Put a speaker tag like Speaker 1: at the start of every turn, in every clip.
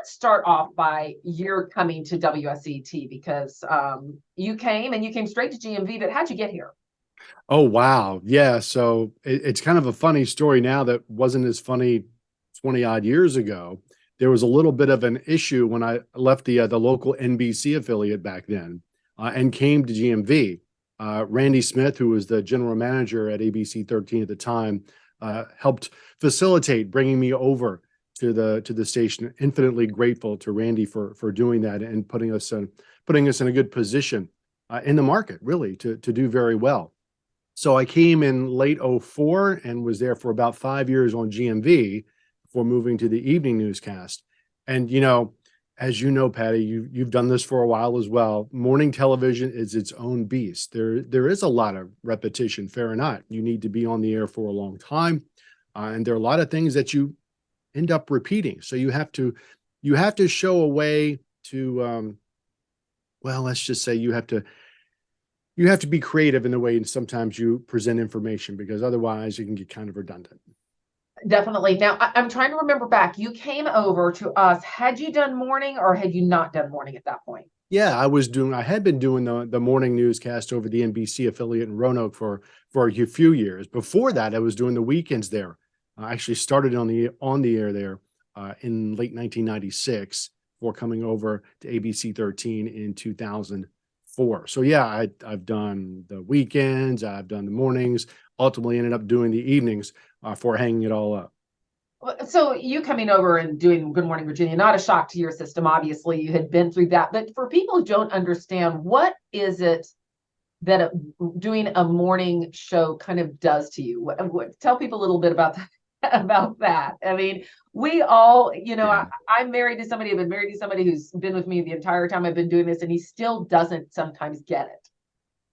Speaker 1: let's start off by your coming to WSET because you came straight to GMV, but how'd you get here?
Speaker 2: Oh, wow. Yeah. So it's kind of a funny story now that wasn't as funny 20 odd years ago. There was a little bit of an issue when I left the local NBC affiliate back then and came to GMV. Randy Smith, who was the general manager at ABC 13 at the time, helped facilitate bringing me over to the station. Infinitely grateful to Randy for doing that and putting us in a good position in the market, really, to do very well. So I came in late '04 and was there for about 5 years on GMV before moving to the evening newscast. And, as you know, Patty, you've done this for a while as well. Morning television is its own beast. There is a lot of repetition, fair or not. You need to be on the air for a long time. And there are a lot of things that you end up repeating. So you have to show a way to, well, let's just say you have to be creative in the way sometimes you present information, because otherwise you can get kind of redundant.
Speaker 1: Definitely. Now, I'm trying to remember back. You came over to us. Had you done morning or had you not done morning at that point?
Speaker 2: Yeah, I had been doing the morning newscast over the NBC affiliate in Roanoke for a few years. Before that, I was doing the weekends there. I actually started on the air there in late 1996 before coming over to ABC 13 in 2004. So yeah, I've done the weekends, I've done the mornings, ultimately ended up doing the evenings for hanging it all up.
Speaker 1: So you coming over and doing Good Morning Virginia, not a shock to your system. Obviously, you had been through that. But for people who don't understand, what is it that doing a morning show kind of does to you? Tell people a little bit about that. About that. I mean, we all,
Speaker 2: Yeah.
Speaker 1: I'm married to somebody, I've been married to somebody who's been with me the entire time I've been doing this, and he still doesn't sometimes get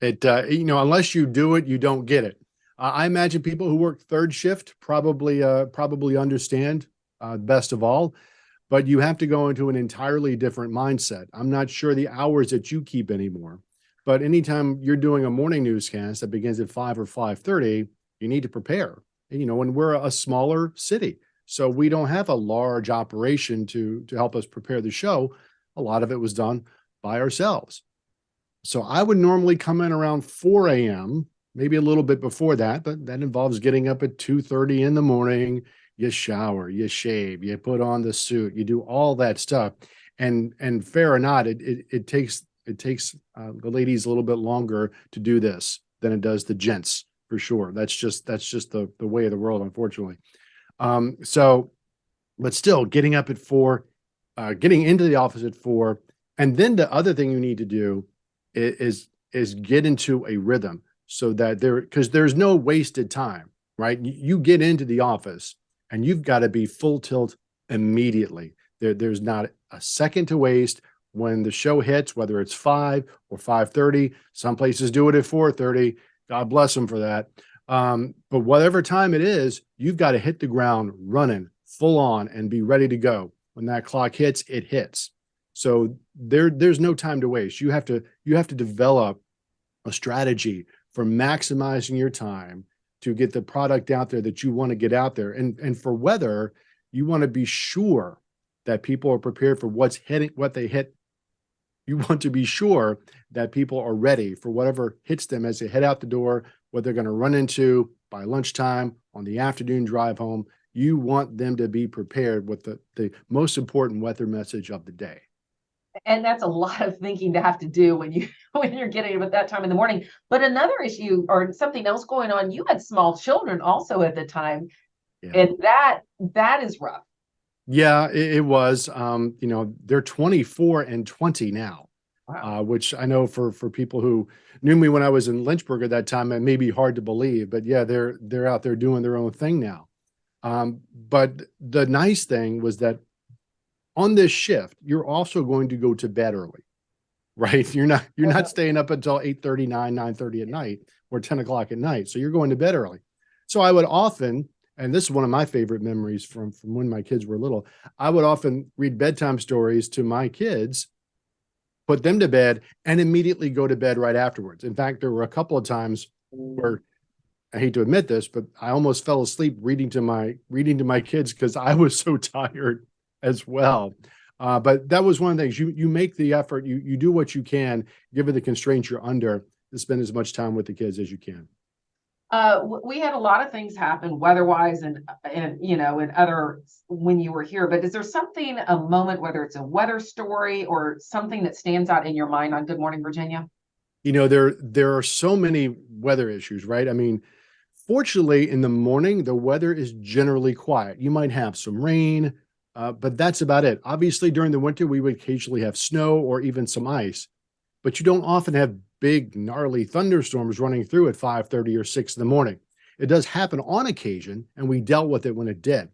Speaker 1: it.
Speaker 2: Unless you do it, you don't get it. I imagine people who work third shift probably understand best of all, but you have to go into an entirely different mindset. I'm not sure the hours that you keep anymore, but anytime you're doing a morning newscast that begins at 5 or 5:30, you need to prepare. And we're a smaller city, so we don't have a large operation to help us prepare the show. A lot of it was done by ourselves. So I would normally come in around 4 a.m., maybe a little bit before that, but that involves getting up at 2:30 in the morning. You shower, you shave, you put on the suit, you do all that stuff. And fair or not, it takes the ladies a little bit longer to do this than it does the gents, for sure. That's just the way of the world, unfortunately. So, but still, getting up at 4, getting into the office at 4, and then the other thing you need to do is get into a rhythm, so that because there's no wasted time, right? You get into the office and you've got to be full tilt immediately. There's not a second to waste when the show hits, whether it's 5 or 5:30. Some places do it at 4:30. God bless them for that. But whatever time it is, you've got to hit the ground running full on and be ready to go. When that clock hits, it hits. So there's no time to waste. You have to develop a strategy for maximizing your time to get the product out there that you want to get out there. And for weather, you want to be sure that people are prepared for what they hit. You want to be sure that people are ready for whatever hits them as they head out the door, what they're going to run into by lunchtime, on the afternoon drive home. You want them to be prepared with the most important weather message of the day.
Speaker 1: And that's a lot of thinking to have to do when you when you're getting up at that time in the morning. But another issue or something else going on, you had small children also at the time,
Speaker 2: Yeah.
Speaker 1: and that is rough.
Speaker 2: Yeah, it was. They're 24 and 20 now,
Speaker 1: Wow.
Speaker 2: which I know for people who knew me when I was in Lynchburg at that time, it may be hard to believe, but yeah, they're out there doing their own thing now. But the nice thing was that on this shift, you're also going to go to bed early, right? You're not staying up until 8:30, 9:30 at night or 10 o'clock at night. So you're going to bed early. So I would often, and this is one of my favorite memories from when my kids were little, I would often read bedtime stories to my kids, put them to bed, and immediately go to bed right afterwards. In fact, there were a couple of times where I hate to admit this, but I almost fell asleep reading to my kids because I was so tired as well. But that was one of the things. You make the effort, you do what you can, given the constraints you're under, to spend as much time with the kids as you can.
Speaker 1: We had a lot of things happen weather-wise and you know, and other when you were here, but is there something, a moment, whether it's a weather story or something that stands out in your mind on Good Morning Virginia?
Speaker 2: You know, there are so many weather issues, right? I mean, fortunately, in the morning, the weather is generally quiet. You might have some rain, but that's about it. Obviously, during the winter, we would occasionally have snow or even some ice, but you don't often have big, gnarly thunderstorms running through at 5:30 or 6 in the morning. It does happen on occasion, and we dealt with it when it did.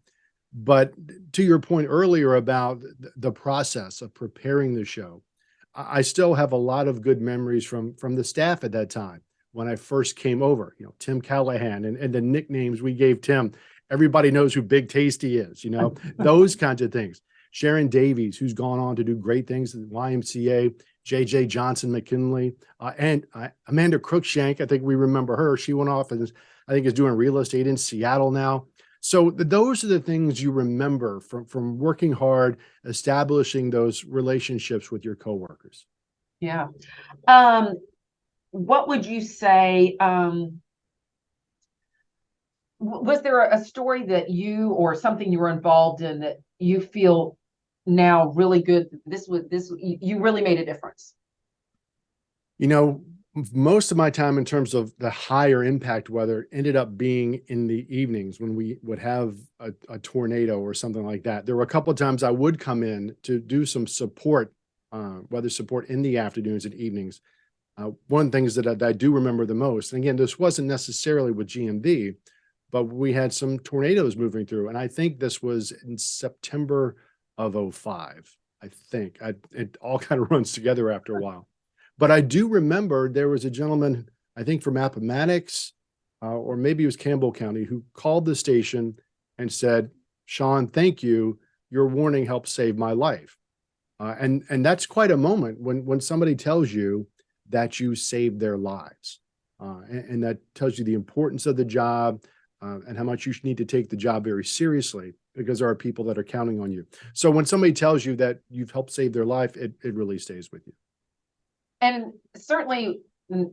Speaker 2: But to your point earlier about the process of preparing the show, I still have a lot of good memories from the staff at that time when I first came over. You know, Tim Callahan and the nicknames we gave Tim. Everybody knows who Big Tasty is, you know, those kinds of things. Sharon Davies, who's gone on to do great things at the YMCA, JJ Johnson McKinley, and Amanda Cruikshank. I think we remember her. She went off and I think is doing real estate in Seattle now. So those are the things you remember from working hard, establishing those relationships with your coworkers.
Speaker 1: Yeah. What would you say? Was there a story that you or something you were involved in that you feel now really good? You really made a difference.
Speaker 2: You know, most of my time in terms of the higher impact weather ended up being in the evenings when we would have a tornado or something like that. There were a couple of times I would come in to do some support, weather support in the afternoons and evenings. One of the things that I do remember the most, and again, this wasn't necessarily with GMV, but we had some tornadoes moving through. And I think this was in September of 05. I think it all kind of runs together after a while. But I do remember there was a gentleman, I think from Appomattox, or maybe it was Campbell County, who called the station and said, "Sean, thank you. Your warning helped save my life." And that's quite a moment when somebody tells you that you saved their lives. And that tells you the importance of the job and how much you need to take the job very seriously, because there are people that are counting on you. So when somebody tells you that you've helped save their life, it really stays with you.
Speaker 1: And certainly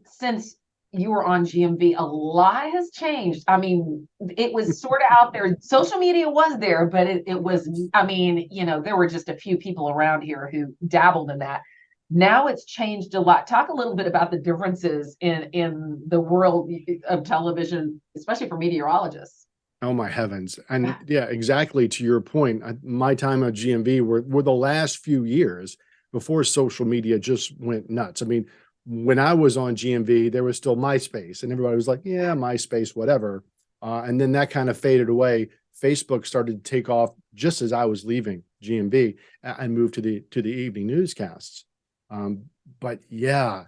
Speaker 1: since you were on GMV, a lot has changed. I mean, it was sort of out there. Social media was there, but it was, I mean, you know, there were just a few people around here who dabbled in that. Now it's changed a lot. Talk a little bit about the differences in the world of television, especially for meteorologists.
Speaker 2: Oh my heavens. And yeah, exactly to your point. My time at GMV were the last few years before social media just went nuts. I mean, when I was on GMV, there was still MySpace and everybody was like, yeah, MySpace, whatever. And then that kind of faded away. Facebook started to take off just as I was leaving GMV and moved to the evening newscasts. But yeah,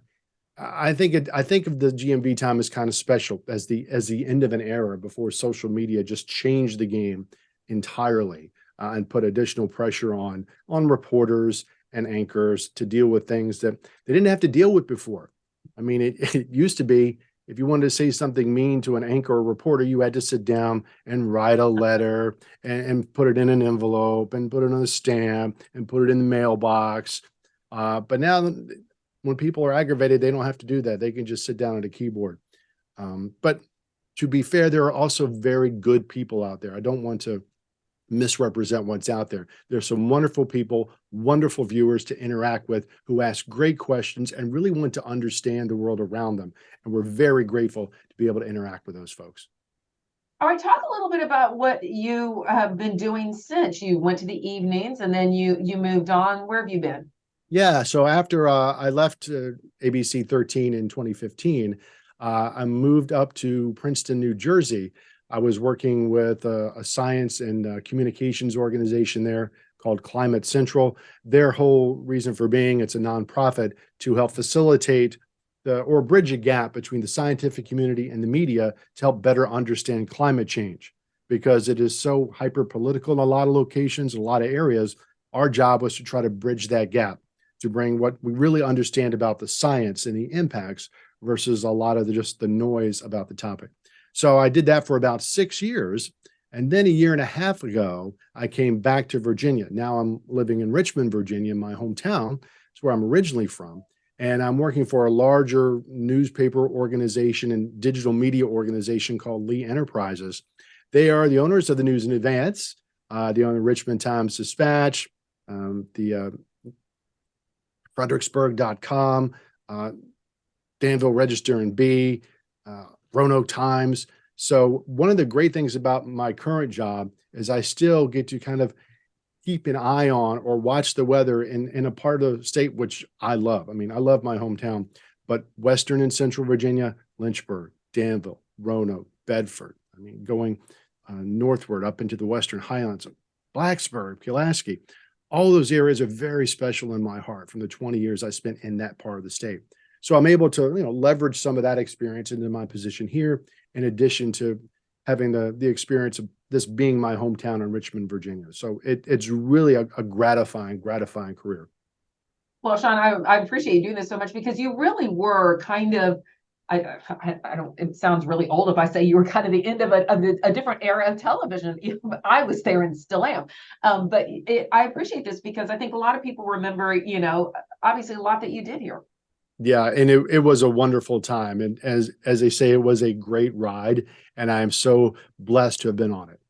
Speaker 2: I think of the GMV time as kind of special as the end of an era before social media just changed the game entirely and put additional pressure on reporters and anchors to deal with things that they didn't have to deal with before. I mean, it used to be if you wanted to say something mean to an anchor or reporter, you had to sit down and write a letter and put it in an envelope and put it on a stamp and put it in the mailbox. But now when people are aggravated, they don't have to do that. They can just sit down at a keyboard. But to be fair, there are also very good people out there. I don't want to misrepresent what's out there. There's some wonderful people, wonderful viewers to interact with who ask great questions and really want to understand the world around them. And we're very grateful to be able to interact with those folks.
Speaker 1: All right, talk a little bit about what you have been doing since you went to the evenings and then you moved on. Where have you been?
Speaker 2: Yeah, so after I left ABC 13 in 2015, I moved up to Princeton, New Jersey. I was working with a science and communications organization there called Climate Central. Their whole reason for being, it's a nonprofit to help facilitate or bridge a gap between the scientific community and the media to help better understand climate change, because it is so hyper political in a lot of locations, a lot of areas. Our job was to try to bridge that gap, to bring what we really understand about the science and the impacts versus a lot of just the noise about the topic. So I did that for about 6 years. And then a year and a half ago, I came back to Virginia. Now I'm living in Richmond, Virginia, my hometown. It's where I'm originally from. And I'm working for a larger newspaper organization and digital media organization called Lee Enterprises. They are the owners of the News in Advance. They own the Richmond Times-Dispatch, the Fredericksburg.com, Danville Register and Bee, Roanoke Times. So one of the great things about my current job is I still get to kind of keep an eye on or watch the weather in a part of the state, which I love. I mean, I love my hometown, but Western and Central Virginia, Lynchburg, Danville, Roanoke, Bedford. I mean, going northward up into the Western Highlands, Blacksburg, Pulaski, all those areas are very special in my heart from the 20 years I spent in that part of the state. So I'm able to, leverage some of that experience into my position here, in addition to having the experience of this being my hometown in Richmond, Virginia. So it's really a gratifying career.
Speaker 1: Well, Sean, I appreciate you doing this so much because you really were kind of, I don't, it sounds really old if I say you were kind of the end of a different era of television. I was there and still am. But I appreciate this because I think a lot of people remember, obviously a lot that you did here.
Speaker 2: Yeah, and it was a wonderful time. And as they say, it was a great ride. And I am so blessed to have been on it.